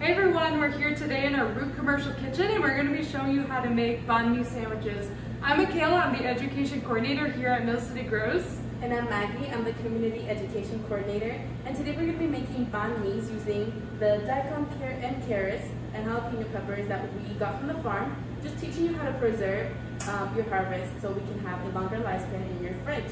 Hey everyone, we're here today in our Root Commercial Kitchen and we're going to be showing you how to make banh mi sandwiches. I'm Macayla, I'm the Education Coordinator here at Mill City Grows. And I'm Maggie, I'm the Community Education Coordinator. And today we're going to be making banh mi's using the daikon and carrots and jalapeno peppers that we got from the farm. Just teaching you how to preserve your harvest so we can have a longer lifespan in your fridge.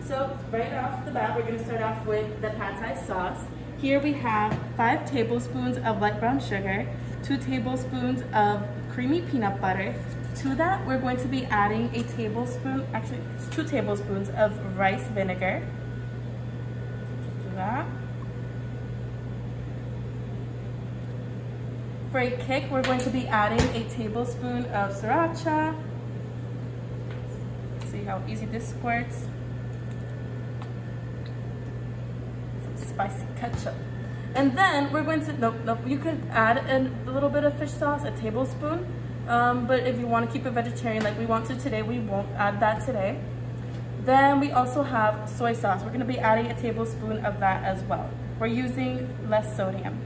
So right off the bat, we're going to start off with the pad thai sauce. Here we have 5 tablespoons of light brown sugar, 2 tablespoons of creamy peanut butter. To that, we're going to be adding a tablespoon, actually it's 2 tablespoons of rice vinegar. Just do that. For a kick, we're going to be adding a tablespoon of sriracha. See how easy this squirts. Spicy ketchup. And then we're going to, you could add a little bit of fish sauce, a tablespoon. But if you want to keep it vegetarian like we want to today, we won't add that today. Then we also have soy sauce. We're going to be adding a tablespoon of that as well. We're using less sodium.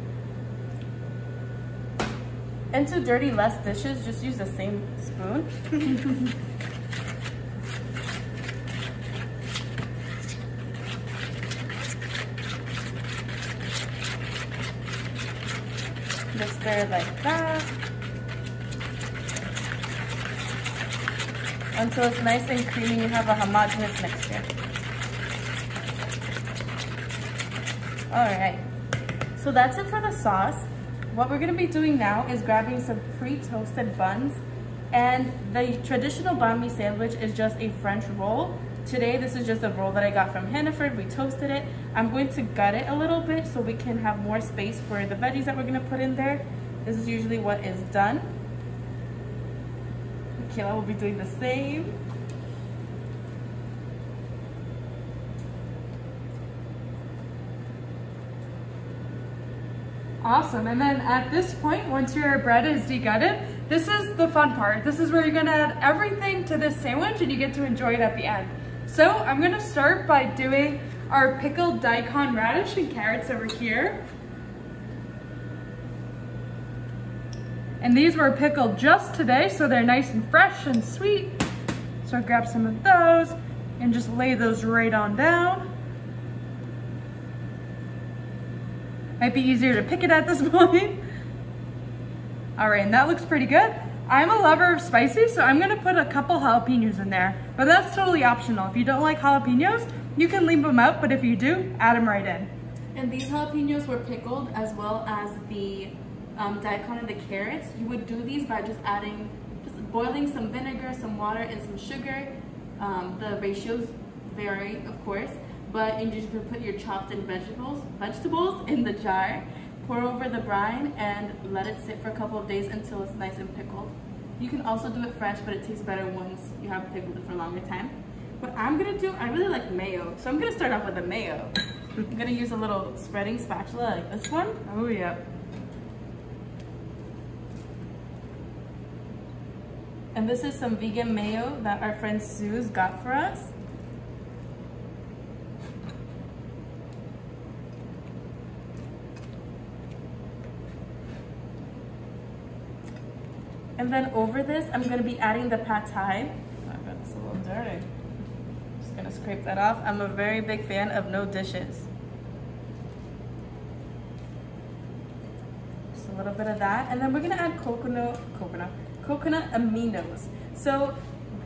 And to dirty less dishes, just use the same spoon. Just stir it like that until it's nice and creamy. You have a homogeneous mixture. All right, so that's it for the sauce. What we're going to be doing now is grabbing some pre-toasted buns, and the traditional banh mi sandwich is just a French roll. Today, this is just a roll that I got from Hannaford. We toasted it. I'm going to gut it a little bit so we can have more space for the veggies that we're going to put in there. This is usually what is done. Macayla will be doing the same. Awesome, and then at this point, once your bread is degutted, this is the fun part. This is where you're gonna add everything to this sandwich and you get to enjoy it at the end. So I'm gonna start by doing our pickled daikon radish and carrots over here. And these were pickled just today, so they're nice and fresh and sweet. So I'll grab some of those and just lay those right on down. Might be easier to pick it at this point. All right, and that looks pretty good. I'm a lover of spicy, so I'm gonna put a couple jalapenos in there, but that's totally optional. If you don't like jalapenos, you can leave them out, but if you do, add them right in. And these jalapenos were pickled as well as the daikon and the carrots. You would do these by just boiling some vinegar, some water, and some sugar. The ratios vary, of course, but you just put your chopped in vegetables in the jar. Pour over the brine and let it sit for a couple of days until it's nice and pickled. You can also do it fresh, but it tastes better once you have pickled it for a longer time. What I'm gonna do, I really like mayo, so I'm gonna start off with the mayo. I'm gonna use a little spreading spatula like this one. Oh yeah. And this is some vegan mayo that our friend Sue's got for us. And then over this, I'm gonna be adding the pad thai. Oh, I got this a little dirty. Just gonna scrape that off. I'm a very big fan of no dishes. Just a little bit of that. And then we're gonna add coconut aminos. So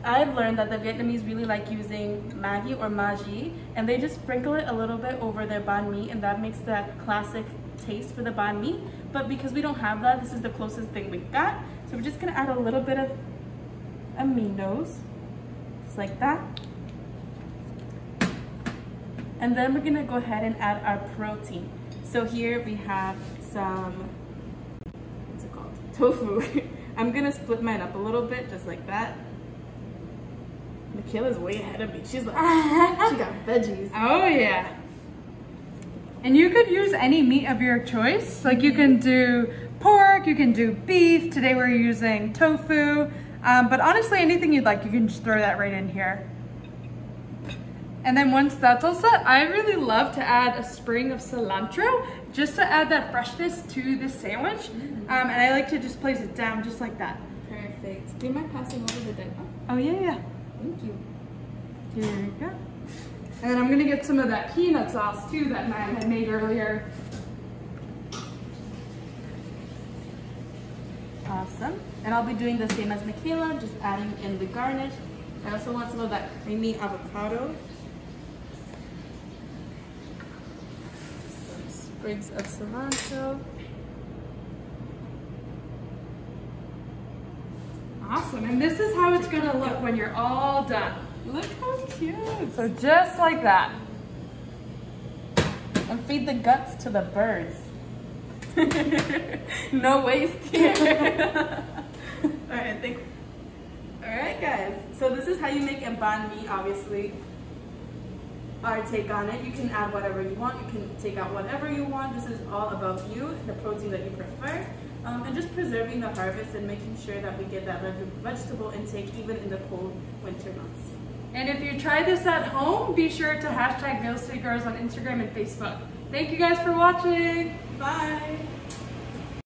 I've learned that the Vietnamese really like using Maggie or Maggie, and they just sprinkle it a little bit over their banh mi, and that makes that classic taste for the banh mi. But because we don't have that, this is the closest thing we've got. So we're just gonna add a little bit of aminos, just like that. And then we're gonna go ahead and add our protein. So here we have some, what's it called? Tofu. I'm gonna split mine up a little bit, just like that. Macayla's way ahead of me. She's like, she got veggies. Oh yeah. And you could use any meat of your choice. Like you can do pork, you can do beef. Today we're using tofu. But honestly, anything you'd like, you can just throw that right in here. And then once that's all set, I really love to add a sprig of cilantro just to add that freshness to this sandwich. And I like to just place it down just like that. Perfect. Do you mind passing over the daikon? Oh yeah. Thank you. Here we go. And then I'm gonna get some of that peanut sauce too that Matt had made earlier. Awesome. And I'll be doing the same as Macayla, just adding in the garnish. I also want some of that creamy avocado. Some sprigs of cilantro. Awesome, and this is how it's gonna look when you're all done. Look how cute. So just like that. And feed the guts to the birds. No waste here. Alright guys, so this is how you make a banh mi, obviously. Our take on it. You can add whatever you want, you can take out whatever you want. This is all about you, the protein that you prefer. And just preserving the harvest and making sure that we get that vegetable intake even in the cold winter months. And if you try this at home, be sure to hashtag Real Estate Girls on Instagram and Facebook. Thank you guys for watching. Bye!